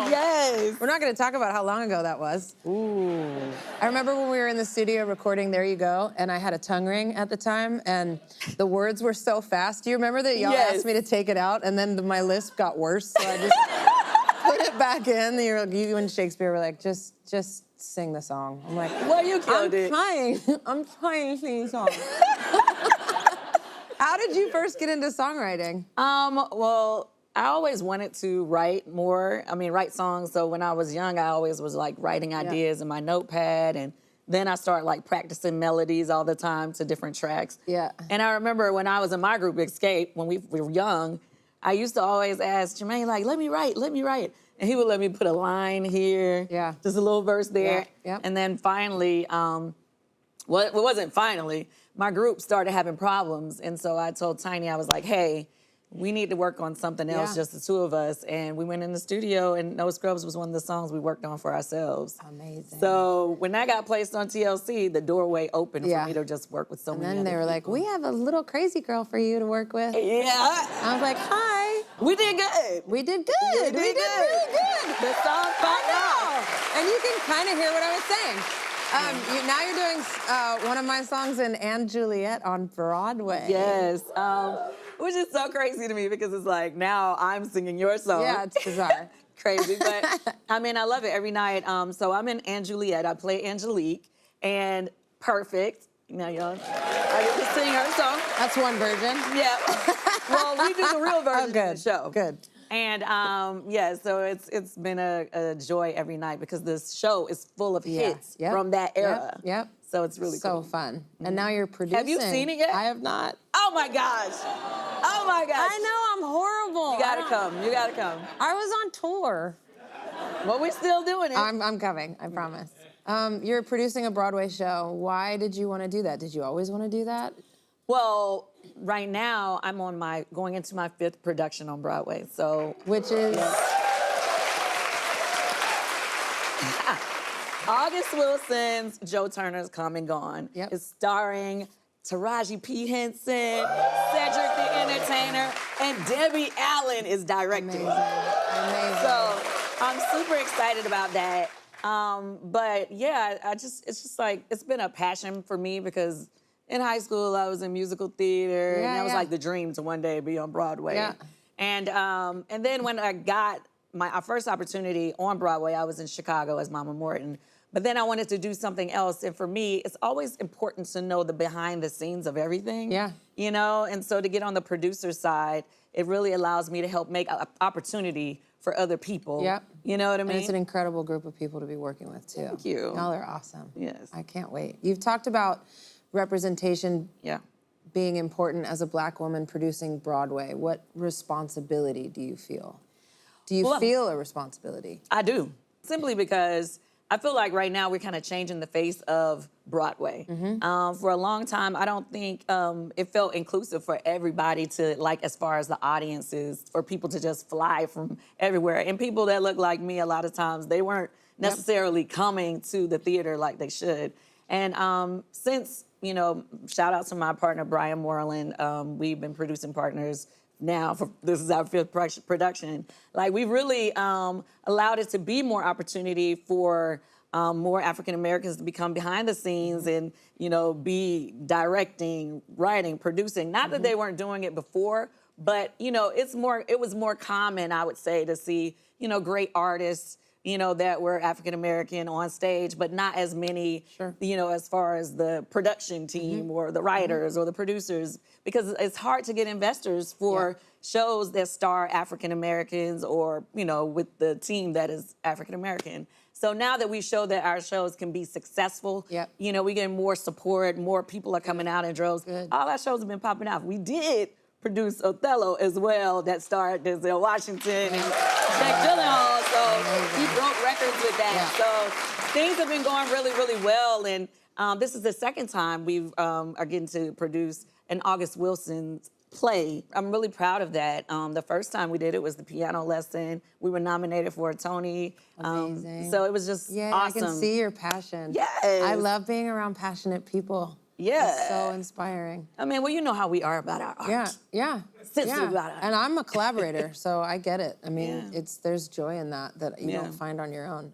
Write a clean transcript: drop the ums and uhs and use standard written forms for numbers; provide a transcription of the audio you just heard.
Yes. We're not going to talk about how long ago that was. Ooh. I remember when we were in the studio recording There You Go, and I had a tongue ring at the time, and the words were so fast. Do you remember that y'all asked me to take it out, and then my lisp got worse, so I just put it back in. You and Shakespeare were like, just sing the song. I'm like, well, you killed it. I'm trying to sing the song. How did you first get into songwriting? Well, I always wanted to write songs. So when I was young, I always was like writing ideas in my notepad, and then I started like practicing melodies all the time to different tracks. Yeah. And I remember when I was in my group, Escape, when we were young, I used to always ask Jermaine, like, let me write. And he would let me put a line here, just a little verse there. Yeah. And then finally, well, it wasn't finally, my group started having problems. And so I told Tiny, I was like, hey, we need to work on something else, just the two of us. And we went in the studio, and No Scrubs was one of the songs we worked on for ourselves. Amazing. So when that got placed on TLC, the doorway opened for me to just work with so many other people. And then they were like, we have a little crazy girl for you to work with. Yeah. I was like, hi. We did good. We did good. We did really good. The song popped out. And you can kind of hear what I was saying. Now you're doing one of my songs in Juliet on Broadway. Yes. Which is so crazy to me because it's like now I'm singing your song. Yeah, it's bizarre. Crazy, but I mean, I love it every night. So I'm in Juliet. I play Angélique, and Perfect. Now, y'all, I get to sing her song. That's one version. Yeah. Well, we do the real version of the show. Good. And yeah, so it's been a joy every night because this show is full of hits from that era. Yep. So it's really so cool. fun. And now you're producing. Have you seen it yet? I have not. Oh my gosh. Oh my gosh. I know, I'm horrible. You gotta come. You gotta come. I was on tour. Well, we're still doing it. I'm coming, I promise. You're producing a Broadway show. Why did you want to do that? Did you always want to do that? Well, right now I'm going into my 5th production on Broadway. So which is August Wilson's Joe Turner's Come and Gone. Yep. It's starring Taraji P. Henson, Cedric the Entertainer, and Debbie Allen is directing. Amazing. So I'm super excited about that. But yeah, it's just like, it's been a passion for me because in high school I was in musical theater and that was like the dream to one day be on Broadway. Yeah. And then when I got our first opportunity on Broadway, I was in Chicago as Mama Morton. But then I wanted to do something else. And for me, it's always important to know the behind the scenes of everything. Yeah. You know, and so to get on the producer side, it really allows me to help make an opportunity for other people. Yep. You know what I mean? And it's an incredible group of people to be working with, too. Thank you. Y'all are awesome. Yes. I can't wait. You've talked about representation being important as a Black woman producing Broadway. What responsibility do you feel? Do you feel a responsibility? I do. Simply because I feel like right now we're kind of changing the face of Broadway. For a long time, I don't think it felt inclusive for everybody to, like, as far as the audiences, for people to just fly from everywhere. And people that look like me, a lot of times, they weren't necessarily coming to the theater like they should. And since, you know, shout out to my partner, Brian Moreland, we've been producing partners now, this is our 5th production. Like, we've really allowed it to be more opportunity for more African Americans to become behind the scenes and, you know, be directing, writing, producing. Not that they weren't doing it before, but, you know, it was more common, I would say, to see, you know, great artists, you know, that were African American on stage, but not as many, you know, as far as the production team or the writers or the producers, because it's hard to get investors for shows that star African Americans or, you know, with the team that is African American. So now that we show that our shows can be successful, you know, we get more support, more people are coming out in droves. All our shows have been popping off. We did produce Othello as well, that starred Denzel Washington and Jack Gyllenhaal, so he broke records with that. So things have been going really, really well, and this is the 2nd time we are getting to produce an August Wilson's play. I'm really proud of that. The first time we did it was The Piano Lesson. We were nominated for a Tony. Amazing. So it was just awesome. I can see your passion. Yes. I love being around passionate people. Yeah. It's so inspiring. I mean, well, you know how we are about our art. Yeah. Sensitive about it. And I'm a collaborator, so I get it. I mean, Yeah. there's joy in that you Yeah. don't find on your own.